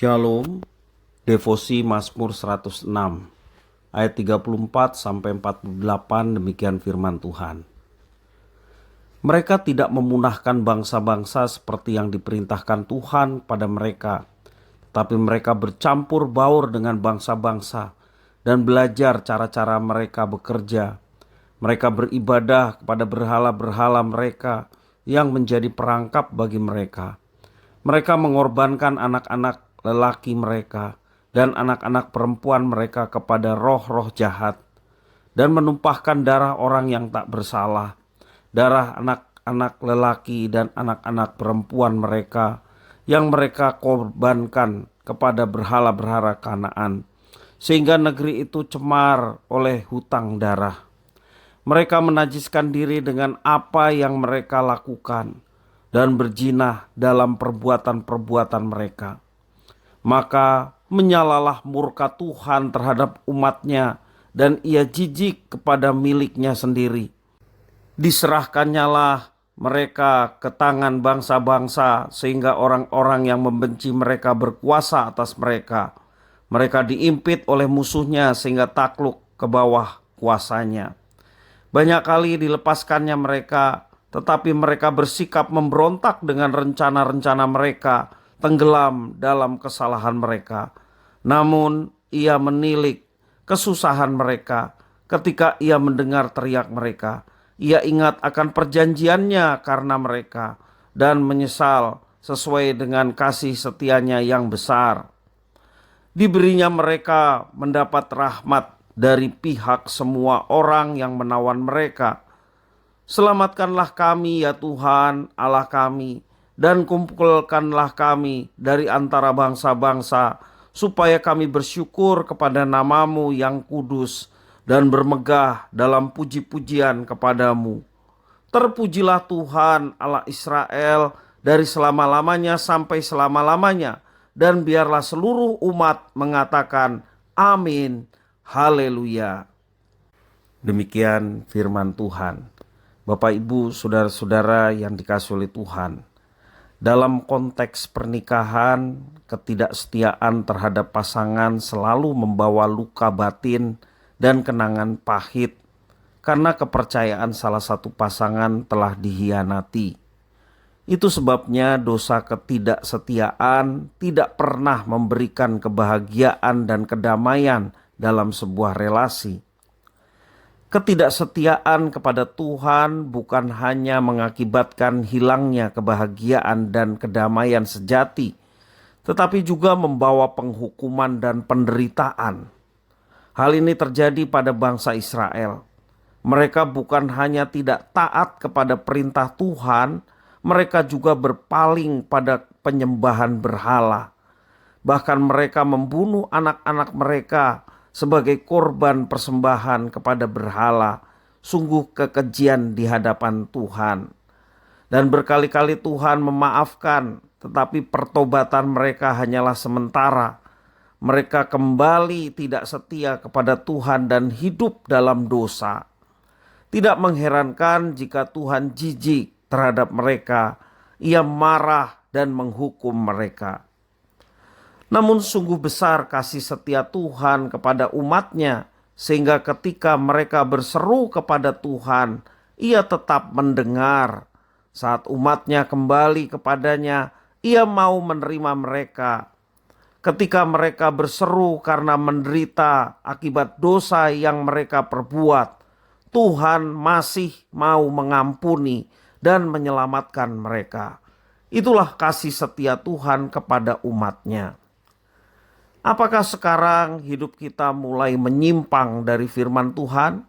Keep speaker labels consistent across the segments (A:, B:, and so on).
A: Shalom, Devosi Mazmur 106, ayat 34-48, demikian firman Tuhan. Mereka tidak memunahkan bangsa-bangsa seperti yang diperintahkan Tuhan pada mereka, tapi mereka bercampur baur dengan bangsa-bangsa dan belajar cara-cara mereka bekerja. Mereka beribadah kepada berhala-berhala mereka yang menjadi perangkap bagi mereka. Mereka mengorbankan anak-anak lelaki mereka dan anak-anak perempuan mereka kepada roh-roh jahat, dan menumpahkan darah orang yang tak bersalah, darah anak-anak lelaki dan anak-anak perempuan mereka yang mereka korbankan kepada berhala-berhala Kanaan, sehingga negeri itu cemar oleh hutang darah. Mereka menajiskan diri dengan apa yang mereka lakukan dan berjinah dalam perbuatan-perbuatan mereka. Maka menyalalah murka Tuhan terhadap umatnya, dan ia jijik kepada miliknya sendiri. Diserahkannyalah mereka ke tangan bangsa-bangsa, sehingga orang-orang yang membenci mereka berkuasa atas mereka. Mereka diimpit oleh musuhnya sehingga takluk ke bawah kuasanya. Banyak kali dilepaskannya mereka, tetapi mereka bersikap memberontak dengan rencana-rencana mereka, tenggelam dalam kesalahan mereka. Namun ia menilik kesusahan mereka ketika ia mendengar teriak mereka. Ia ingat akan perjanjiannya karena mereka dan menyesal sesuai dengan kasih setianya yang besar. Diberinya mereka mendapat rahmat dari pihak semua orang yang menawan mereka. Selamatkanlah kami ya Tuhan Allah kami, dan kumpulkanlah kami dari antara bangsa-bangsa, supaya kami bersyukur kepada nama-Mu yang kudus dan bermegah dalam puji-pujian kepadamu. Terpujilah Tuhan Allah Israel dari selama-lamanya sampai selama-lamanya, dan biarlah seluruh umat mengatakan amin, haleluya. Demikian firman Tuhan. Bapak, Ibu, saudara-saudara yang dikasihi oleh Tuhan, dalam konteks pernikahan, ketidaksetiaan terhadap pasangan selalu membawa luka batin dan kenangan pahit karena kepercayaan salah satu pasangan telah dihianati. Itu sebabnya dosa ketidaksetiaan tidak pernah memberikan kebahagiaan dan kedamaian dalam sebuah relasi. Ketidaksetiaan kepada Tuhan bukan hanya mengakibatkan hilangnya kebahagiaan dan kedamaian sejati, tetapi juga membawa penghukuman dan penderitaan. Hal ini terjadi pada bangsa Israel. Mereka bukan hanya tidak taat kepada perintah Tuhan, mereka juga berpaling pada penyembahan berhala. Bahkan mereka membunuh anak-anak mereka sebagai korban persembahan kepada berhala. Sungguh kekejian di hadapan Tuhan. Dan berkali-kali Tuhan memaafkan, tetapi pertobatan mereka hanyalah sementara. Mereka kembali tidak setia kepada Tuhan dan hidup dalam dosa. Tidak mengherankan jika Tuhan jijik terhadap mereka. Ia marah dan menghukum mereka. Namun sungguh besar kasih setia Tuhan kepada umatnya, sehingga ketika mereka berseru kepada Tuhan, ia tetap mendengar. Saat umatnya kembali kepadanya, ia mau menerima mereka. Ketika mereka berseru karena menderita akibat dosa yang mereka perbuat, Tuhan masih mau mengampuni dan menyelamatkan mereka. Itulah kasih setia Tuhan kepada umatnya. Apakah sekarang hidup kita mulai menyimpang dari firman Tuhan?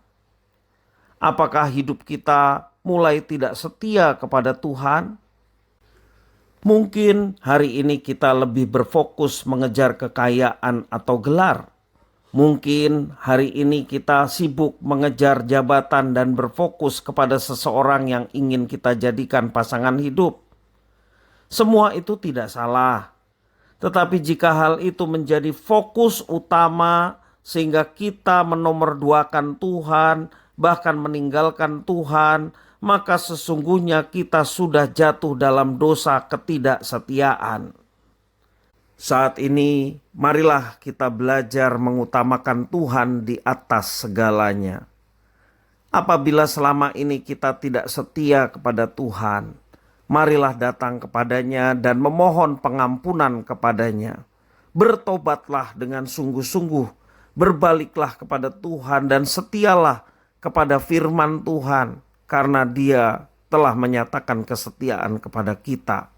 A: Apakah hidup kita mulai tidak setia kepada Tuhan? Mungkin hari ini kita lebih berfokus mengejar kekayaan atau gelar. Mungkin hari ini kita sibuk mengejar jabatan dan berfokus kepada seseorang yang ingin kita jadikan pasangan hidup. Semua itu tidak salah. Tetapi jika hal itu menjadi fokus utama sehingga kita menomorduakan Tuhan, bahkan meninggalkan Tuhan, maka sesungguhnya kita sudah jatuh dalam dosa ketidaksetiaan. Saat ini marilah kita belajar mengutamakan Tuhan di atas segalanya. Apabila selama ini kita tidak setia kepada Tuhan, marilah datang kepadanya dan memohon pengampunan kepadanya. Bertobatlah dengan sungguh-sungguh, berbaliklah kepada Tuhan dan setialah kepada firman Tuhan, karena Dia telah menyatakan kesetiaan kepada kita.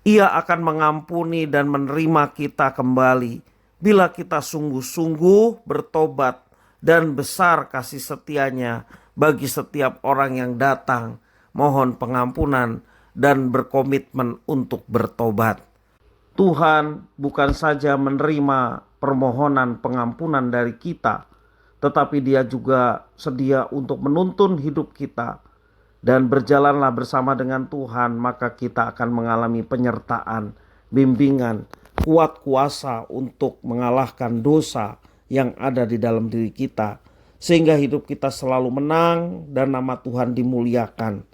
A: Ia akan mengampuni dan menerima kita kembali bila kita sungguh-sungguh bertobat, dan besar kasih setianya bagi setiap orang yang datang mohon pengampunan dan berkomitmen untuk bertobat. Tuhan bukan saja menerima permohonan pengampunan dari kita, tetapi Dia juga sedia untuk menuntun hidup kita. Dan berjalanlah bersama dengan Tuhan, maka kita akan mengalami penyertaan, bimbingan, kuat kuasa untuk mengalahkan dosa yang ada di dalam diri kita, sehingga hidup kita selalu menang dan nama Tuhan dimuliakan.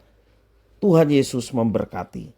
A: Tuhan Yesus memberkati.